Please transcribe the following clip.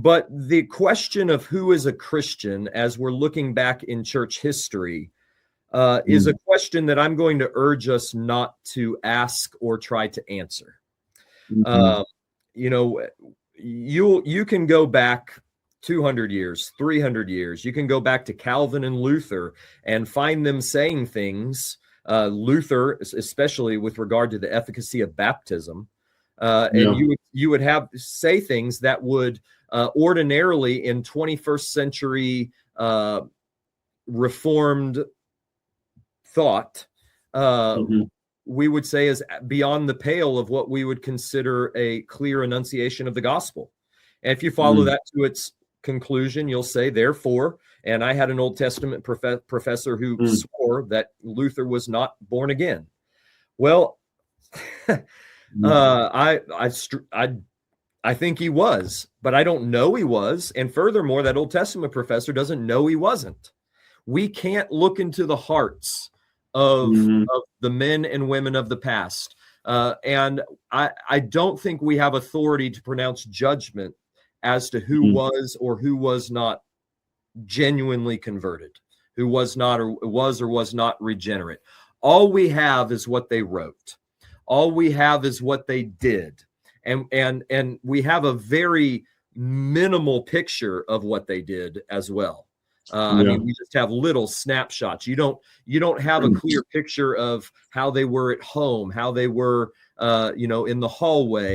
But the question of who is a Christian, as we're looking back in church history, is a question that I'm going to urge us not to ask or try to answer. You know, you can go back 200 years, 300 years. You can go back to Calvin and Luther and find them saying things, Luther, especially with regard to the efficacy of baptism. And you would have say things that would ordinarily in 21st century Reformed thought, we would say is beyond the pale of what we would consider a clear enunciation of the gospel. And if you follow that to its conclusion, you'll say, therefore, and I had an Old Testament professor who swore that Luther was not born again. Well, I think he was, but I don't know he was. And furthermore, that Old Testament professor doesn't know he wasn't. We can't look into the hearts of the men and women of the past. And I don't think we have authority to pronounce judgment as to who was or who was not genuinely converted, who was not or was not regenerate. All we have is what they wrote. All we have is what they did. And we have a very minimal picture of what they did as well. I mean, we just have little snapshots. You don't have a clear picture of how they were at home, how they were, in the hallway.